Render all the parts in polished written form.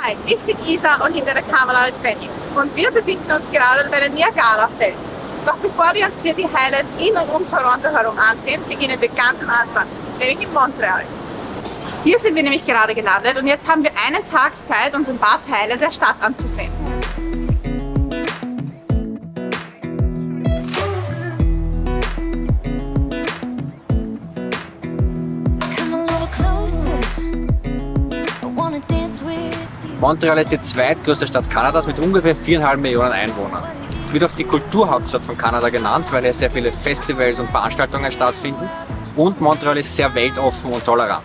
Hi, ich bin Isa und hinter der Kamera ist Benny. Und wir befinden uns gerade bei den Niagara-Fällen. Doch bevor wir uns hier die Highlights in und um Toronto herum ansehen, beginnen wir ganz am Anfang, nämlich in Montreal. Hier sind wir nämlich gerade gelandet und jetzt haben wir einen Tag Zeit, uns ein paar Teile der Stadt anzusehen. Montreal ist die zweitgrößte Stadt Kanadas mit ungefähr 4,5 Millionen Einwohnern. Es wird auch die Kulturhauptstadt von Kanada genannt, weil hier sehr viele Festivals und Veranstaltungen stattfinden. Und Montreal ist sehr weltoffen und tolerant.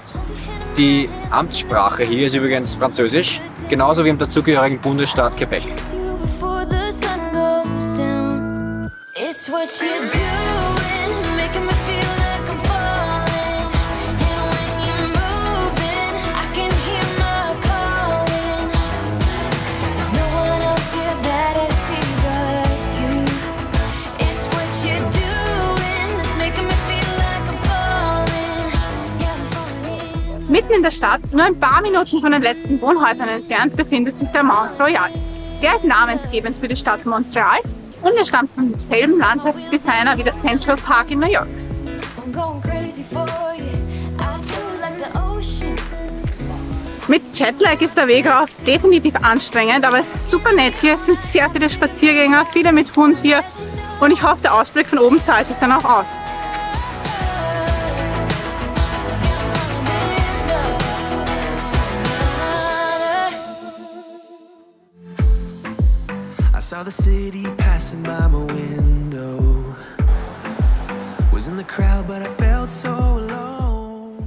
Die Amtssprache hier ist übrigens Französisch, genauso wie im dazugehörigen Bundesstaat Quebec. Mitten in der Stadt, nur ein paar Minuten von den letzten Wohnhäusern entfernt, befindet sich der Mount Royal. Der ist namensgebend für die Stadt Montreal und er stammt vom selben Landschaftsdesigner wie der Central Park in New York. Mit Jetlag ist der Weg rauf definitiv anstrengend, aber es ist super nett hier. Es sind sehr viele Spaziergänger, viele mit Hund hier und ich hoffe, der Ausblick von oben zahlt sich dann auch aus. I saw the city passing by my window. Was in the crowd, but I felt so alone.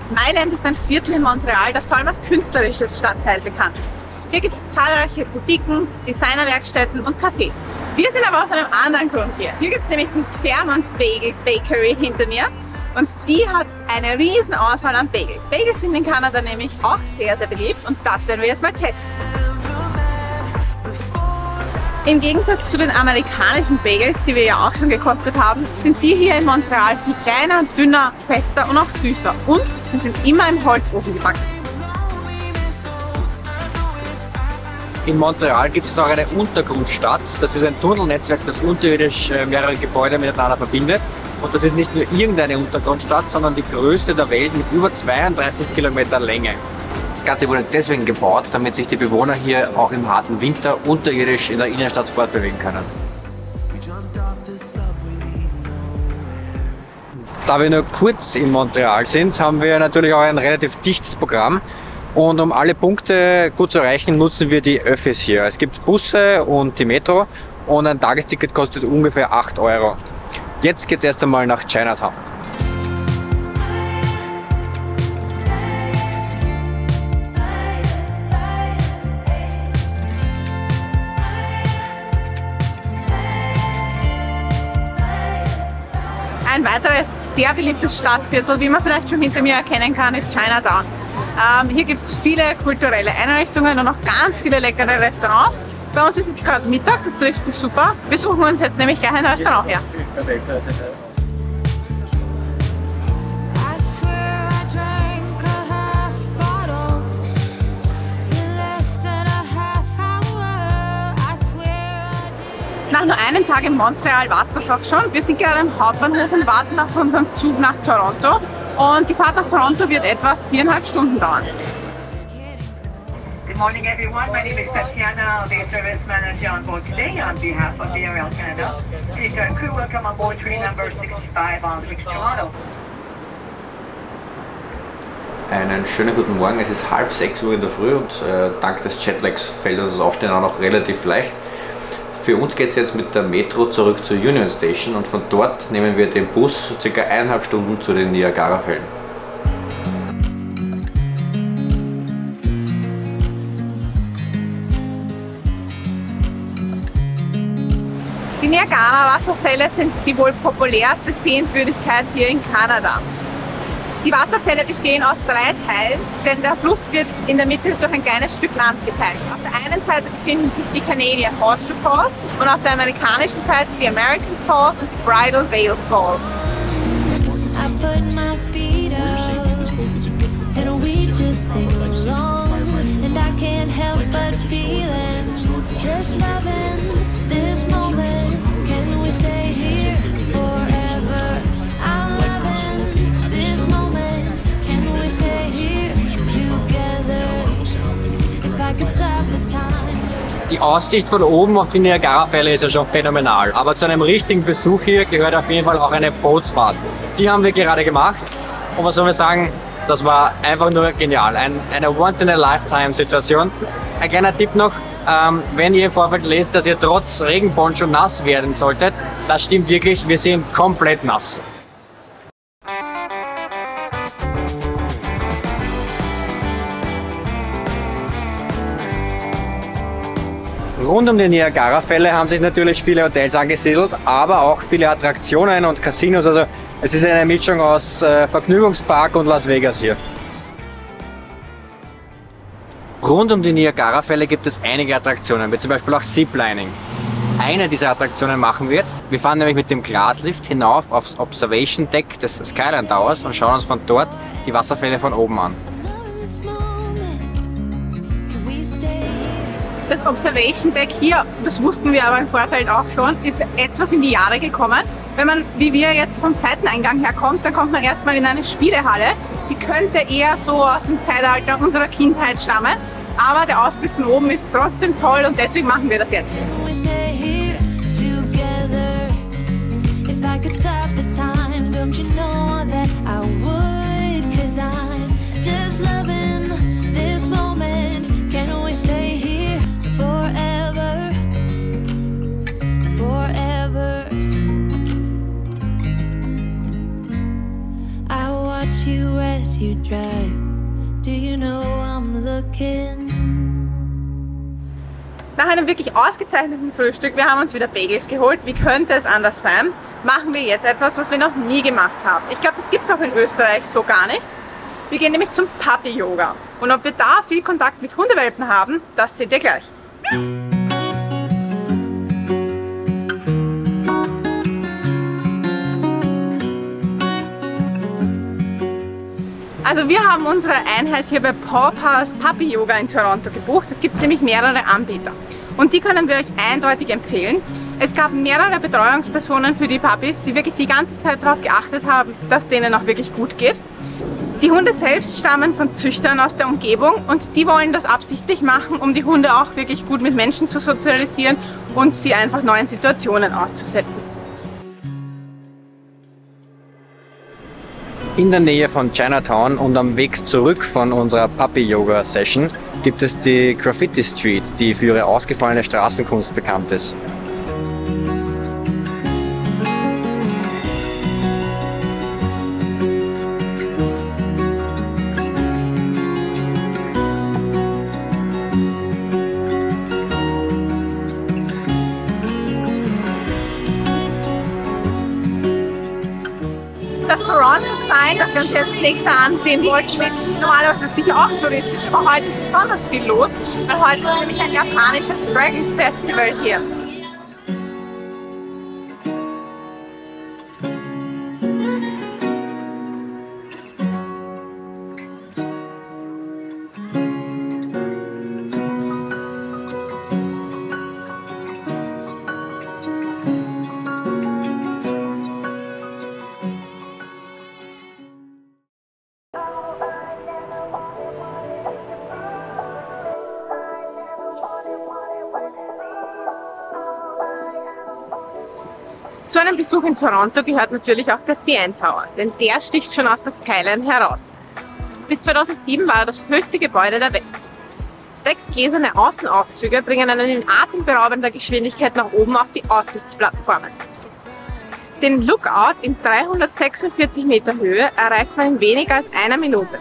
Mile End ist ein Viertel in Montreal, das vor allem als künstlerisches Stadtteil bekannt ist. Hier gibt es zahlreiche Boutiquen, Designerwerkstätten und Cafés. Wir sind aber aus einem anderen Grund hier. Hier gibt es nämlich die Fairmont Bagel Bakery hinter mir und die hat eine riesen Auswahl an Bagel. Bagels sind in Kanada nämlich auch sehr, sehr beliebt und das werden wir jetzt mal testen. Im Gegensatz zu den amerikanischen Bagels, die wir ja auch schon gekostet haben, sind die hier in Montreal viel kleiner, dünner, fester und auch süßer. Und sie sind immer im Holzofen gebacken. In Montreal gibt es auch eine Untergrundstadt. Das ist ein Tunnelnetzwerk, das unterirdisch mehrere Gebäude miteinander verbindet. Und das ist nicht nur irgendeine Untergrundstadt, sondern die größte der Welt mit über 32 Kilometern Länge. Das Ganze wurde deswegen gebaut, damit sich die Bewohner hier auch im harten Winter unterirdisch in der Innenstadt fortbewegen können. Da wir nur kurz in Montreal sind, haben wir natürlich auch ein relativ dichtes Programm. Und um alle Punkte gut zu erreichen, nutzen wir die Öffis hier. Es gibt Busse und die Metro und ein Tagesticket kostet ungefähr 8 €. Jetzt geht es erst einmal nach Chinatown. Ein weiteres sehr beliebtes Stadtviertel, wie man vielleicht schon hinter mir erkennen kann, ist Chinatown. Hier gibt es viele kulturelle Einrichtungen und auch ganz viele leckere Restaurants. Bei uns ist es gerade Mittag, das trifft sich super. Wir suchen uns jetzt nämlich gleich ein Restaurant her. Nach nur einem Tag in Montreal war es das auch schon. Wir sind gerade am Hauptbahnhof und warten auf unseren Zug nach Toronto. Und die Fahrt nach Toronto wird etwa 4,5 Stunden dauern. Good morning everyone, my name is Tatiana, the service manager on board today on behalf of the Air Canada. Please crew welcome on board train number 65 on the way to Toronto. Einen schönen guten Morgen, es ist 5:30 Uhr in der Früh und dank des Jetlags fällt uns das Aufstehen auch noch relativ leicht. Für uns geht es jetzt mit der Metro zurück zur Union Station und von dort nehmen wir den Bus ca. 1,5 Stunden zu den Niagara-Fällen. Die Niagara-Wasserfälle sind die wohl populärste Sehenswürdigkeit hier in Kanada. Die Wasserfälle bestehen aus 3 Teilen, denn der Fluss wird in der Mitte durch ein kleines Stück Land geteilt. Auf der einen Seite befinden sich die Canadian Horseshoe Falls und auf der amerikanischen Seite die American Falls und Bridal Veil Falls. And we just sing along, and I can't Die Aussicht von oben auf die Niagara-Fälle ist ja schon phänomenal. Aber zu einem richtigen Besuch hier gehört auf jeden Fall auch eine Bootsfahrt. Die haben wir gerade gemacht. Und was soll man sagen, das war einfach nur genial. Eine Once-in-a-Lifetime-Situation. Ein kleiner Tipp noch, wenn ihr im Vorfeld lest, dass ihr trotz Regenponcho nass werden solltet, das stimmt wirklich, wir sind komplett nass. Rund um die Niagara-Fälle haben sich natürlich viele Hotels angesiedelt, aber auch viele Attraktionen und Casinos. Also es ist eine Mischung aus Vergnügungspark und Las Vegas hier. Rund um die Niagara-Fälle gibt es einige Attraktionen, wie zum Beispiel auch Ziplining. Eine dieser Attraktionen machen wir jetzt. Wir fahren nämlich mit dem Glaslift hinauf aufs Observation Deck des Skyline Towers und schauen uns von dort die Wasserfälle von oben an. Das Observation Deck hier, das wussten wir aber im Vorfeld auch schon, ist etwas in die Jahre gekommen. Wenn man, wie wir jetzt vom Seiteneingang herkommt, dann kommt man erstmal in eine Spielehalle. Die könnte eher so aus dem Zeitalter unserer Kindheit stammen. Aber der Ausblick von oben ist trotzdem toll und deswegen machen wir das jetzt. You drive. Do you know I'm looking? Nach einem wirklich ausgezeichneten Frühstück, wir haben uns wieder Bagels geholt, wie könnte es anders sein, machen wir jetzt etwas, was wir noch nie gemacht haben. Ich glaube, das gibt es auch in Österreich so gar nicht. Wir gehen nämlich zum Puppy Yoga. Und ob wir da viel Kontakt mit Hundewelpen haben, das seht ihr gleich. Also wir haben unsere Einheit hier bei Paw Paws Puppy Yoga in Toronto gebucht. Es gibt nämlich mehrere Anbieter und die können wir euch eindeutig empfehlen. Es gab mehrere Betreuungspersonen für die Puppies, die wirklich die ganze Zeit darauf geachtet haben, dass denen auch wirklich gut geht. Die Hunde selbst stammen von Züchtern aus der Umgebung und die wollen das absichtlich machen, um die Hunde auch wirklich gut mit Menschen zu sozialisieren und sie einfach neuen Situationen auszusetzen. In der Nähe von Chinatown und am Weg zurück von unserer Puppy-Yoga-Session gibt es die Graffiti Street, die für ihre ausgefallene Straßenkunst bekannt ist. Das Toronto Sign, das wir uns jetzt nächster ansehen wollten, ist normalerweise sicher auch touristisch, aber heute ist besonders viel los, weil heute ist nämlich ein japanisches Dragon Festival hier. Zu einem Besuch in Toronto gehört natürlich auch der CN Tower, denn der sticht schon aus der Skyline heraus. Bis 2007 war er das höchste Gebäude der Welt. 6 gläserne Außenaufzüge bringen einen in atemberaubender Geschwindigkeit nach oben auf die Aussichtsplattformen. Den Lookout in 346 Meter Höhe erreicht man in weniger als einer Minute.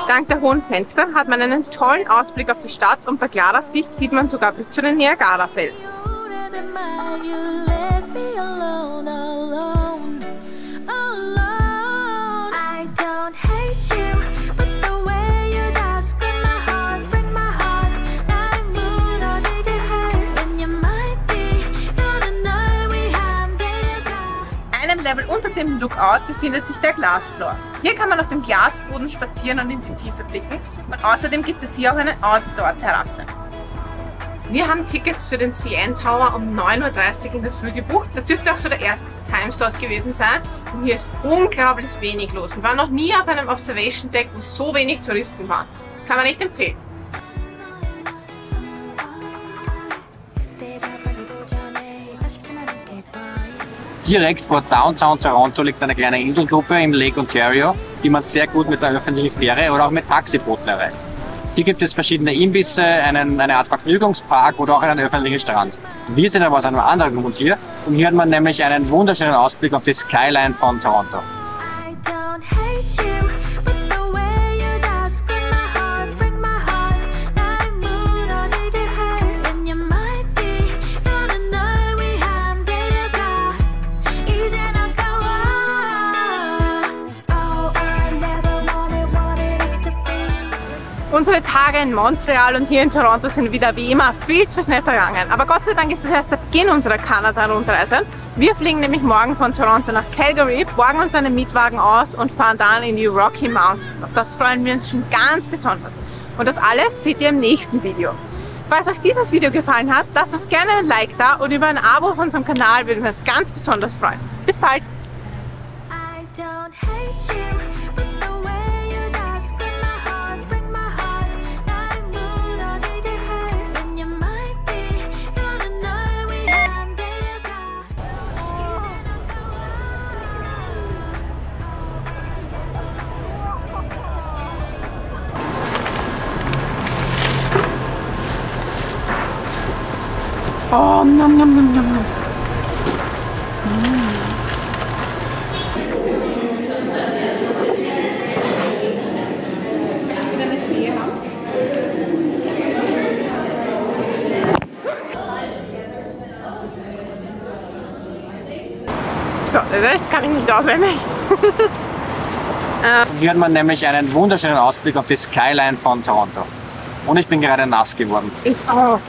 Dank der hohen Fenster hat man einen tollen Ausblick auf die Stadt und bei klarer Sicht sieht man sogar bis zu den Niagara-Fällen. Einem Level unter dem Lookout befindet sich der Glasfloor. Hier kann man auf dem Glasboden spazieren und in die Tiefe blicken und außerdem gibt es hier auch eine Outdoor-Terrasse. Wir haben Tickets für den CN Tower um 9:30 Uhr in der Früh gebucht. Das dürfte auch so der erste Timeslot gewesen sein. Und hier ist unglaublich wenig los. Wir waren noch nie auf einem Observation Deck, wo so wenig Touristen waren. Kann man echt empfehlen. direkt vor Downtown Toronto liegt eine kleine Inselgruppe im Lake Ontario, die man sehr gut mit der öffentlichen Fähre oder auch mit Taxibooten erreicht. Hier gibt es verschiedene Imbisse, eine Art Vergnügungspark oder auch einen öffentlichen Strand. Wir sind aber aus einem anderen Grund hier und hier hat man nämlich einen wunderschönen Ausblick auf die Skyline von Toronto. I don't hate you, but the way you just grip my heart, break my heart. 나의 무너지게 해. And you might be 여는 널 위한 데려가. 이제 나가와. Oh, I never wanted us to be. Unsere Tage in Montreal und hier in Toronto sind wieder wie immer viel zu schnell vergangen. Aber Gott sei Dank ist es erst der Beginn unserer Kanada-Rundreise. Wir fliegen nämlich morgen von Toronto nach Calgary, borgen uns einen Mietwagen aus und fahren dann in die Rocky Mountains. Auf das freuen wir uns schon ganz besonders. Und das alles seht ihr im nächsten Video. Falls euch dieses Video gefallen hat, lasst uns gerne ein Like da und über ein Abo auf unserem Kanal würden wir uns ganz besonders freuen. Bis bald! I don't hate you, but the way you just grip my heart, break my heart. 나의 무너지게 해. And you might be 여는 널 위한 데려가. 이제 Oh, nom, nom, nom, nom, nom. So, den Rest kann ich nicht auswendig. Hier hat man nämlich einen wunderschönen Ausblick auf die Skyline von Toronto. Und ich bin gerade nass geworden. Ich auch.